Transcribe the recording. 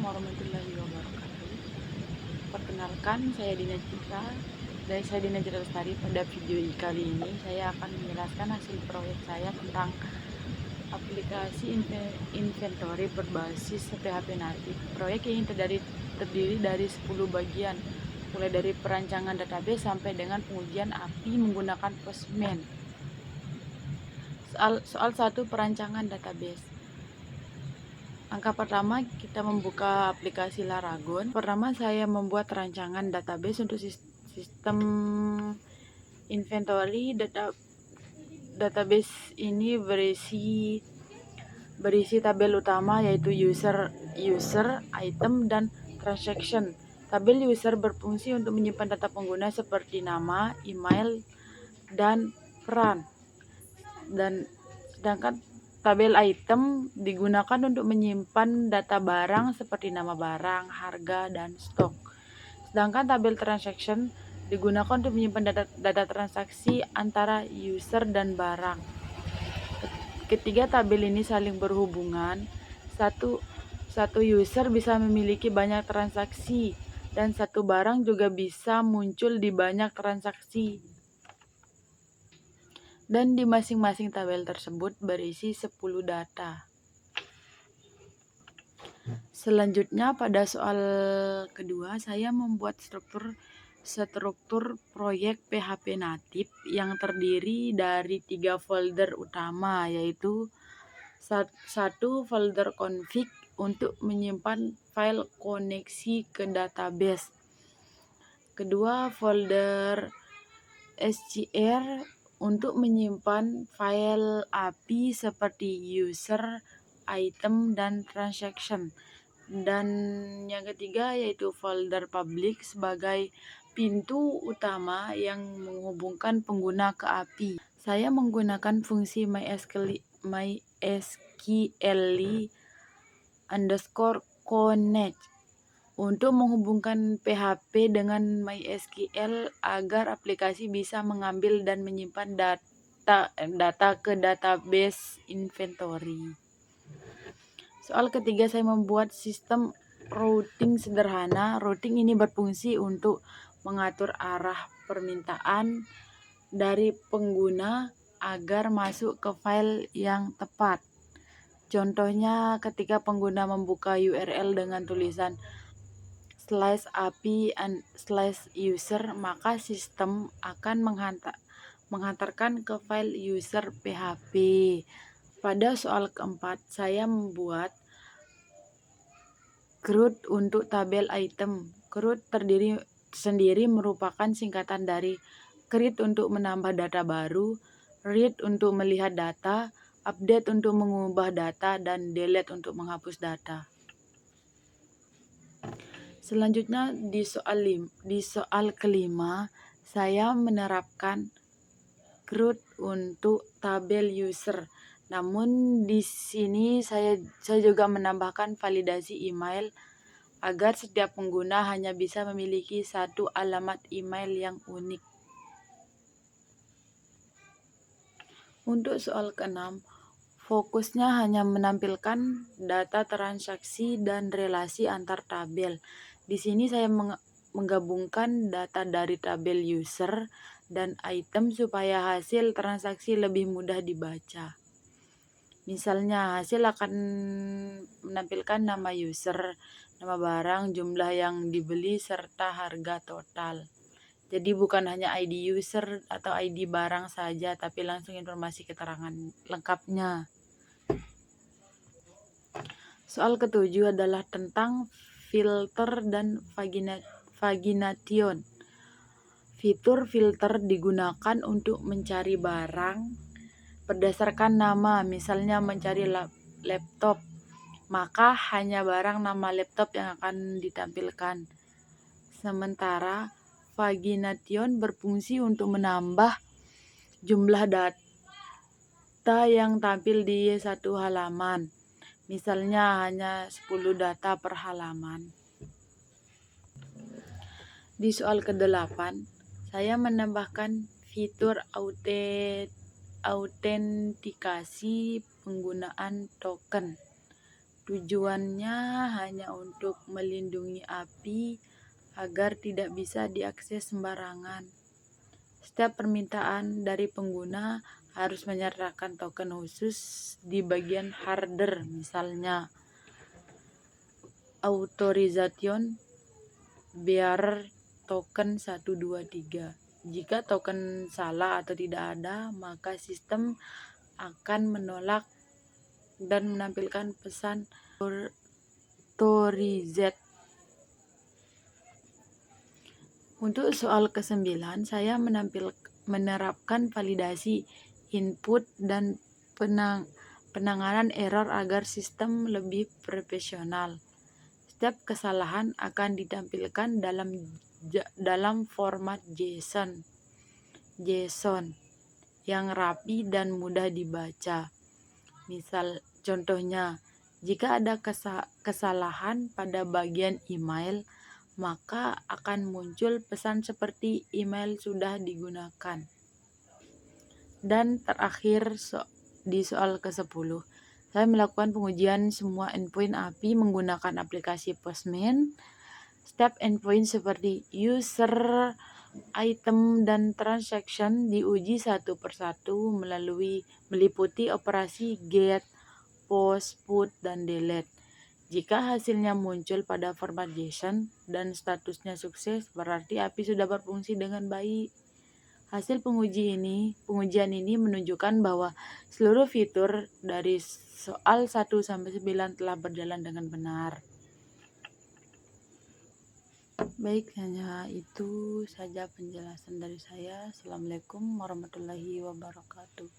warahmatullahi wabarakatuh. Perkenalkan, saya Dina Citra Lestari. Pada video kali ini saya akan menjelaskan hasil proyek saya tentang aplikasi inventory berbasis PHP natif. Proyek ini terdiri dari 10 bagian, mulai dari perancangan database sampai dengan pengujian API menggunakan Postman. Soal 1, perancangan database. Langkah pertama, kita membuka aplikasi Laragon. Pertama, saya membuat rancangan database untuk sistem inventory. Database ini berisi tabel utama, yaitu user, item, dan transaction. Tabel user berfungsi untuk menyimpan data pengguna seperti nama, email, dan peran. Sedangkan tabel item digunakan untuk menyimpan data barang seperti nama barang, harga, dan stok. Sedangkan tabel transaction digunakan untuk menyimpan data transaksi antara user dan barang. Ketiga tabel ini saling berhubungan. Satu user bisa memiliki banyak transaksi, dan satu barang juga bisa muncul di banyak transaksi. Dan di masing-masing tabel tersebut berisi 10 data. Selanjutnya, pada soal kedua, saya membuat struktur proyek PHP natif yang terdiri dari 3 folder utama, yaitu 1 folder config untuk menyimpan file koneksi ke database. Kedua, folder SCR untuk menyimpan file API seperti user, item, dan transaction. Dan yang ketiga yaitu folder public sebagai pintu utama yang menghubungkan pengguna ke API. Saya menggunakan fungsi mysql_connect untuk menghubungkan PHP dengan MySQL agar aplikasi bisa mengambil dan menyimpan data ke database inventory. Soal ketiga, saya membuat sistem routing sederhana. Routing ini berfungsi untuk mengatur arah permintaan dari pengguna agar masuk ke file yang tepat. Contohnya, ketika pengguna membuka URL dengan tulisan /API and /user, maka sistem akan menghantarkan ke file user PHP. Pada soal keempat, saya membuat CRUD untuk tabel item. CRUD sendiri merupakan singkatan dari create untuk menambah data baru, read untuk melihat data, update untuk mengubah data, dan delete untuk menghapus data. Selanjutnya, di soal kelima, saya menerapkan CRUD untuk tabel user. Namun di sini saya juga menambahkan validasi email agar setiap pengguna hanya bisa memiliki satu alamat email yang unik. Untuk soal keenam, fokusnya hanya menampilkan data transaksi dan relasi antar tabel. Di sini saya menggabungkan data dari tabel user dan item supaya hasil transaksi lebih mudah dibaca. Misalnya, hasil akan menampilkan nama user, nama barang, jumlah yang dibeli, serta harga total. Jadi bukan hanya ID user atau ID barang saja, tapi langsung informasi keterangan lengkapnya. Soal ketujuh adalah tentang filter dan pagination. Fitur filter digunakan untuk mencari barang berdasarkan nama, misalnya mencari laptop, maka hanya barang nama laptop yang akan ditampilkan. Sementara pagination berfungsi untuk menambah jumlah data yang tampil di satu halaman. Misalnya hanya 10 data per halaman. Di soal ke-8, saya menambahkan fitur autentikasi penggunaan token. Tujuannya hanya untuk melindungi API agar tidak bisa diakses sembarangan. Setiap permintaan dari pengguna harus menyertakan token khusus di bagian header, misalnya authorization bearer token 123. Jika token salah atau tidak ada, maka sistem akan menolak dan menampilkan pesan authorized. Untuk soal ke-9, saya menerapkan validasi input dan penanganan error agar sistem lebih profesional. Setiap kesalahan akan ditampilkan dalam format JSON yang rapi dan mudah dibaca. Contohnya, jika ada kesalahan pada bagian email, maka akan muncul pesan seperti email sudah digunakan. Dan terakhir di soal ke-10, saya melakukan pengujian semua endpoint API menggunakan aplikasi Postman. Setiap endpoint seperti user, item, dan transaction diuji satu persatu meliputi operasi get, post, put, dan delete. Jika hasilnya muncul pada format JSON dan statusnya sukses, berarti API sudah berfungsi dengan baik. Hasil pengujian ini menunjukkan bahwa seluruh fitur dari soal 1-9 telah berjalan dengan benar. Baik, hanya itu saja penjelasan dari saya. Assalamualaikum warahmatullahi wabarakatuh.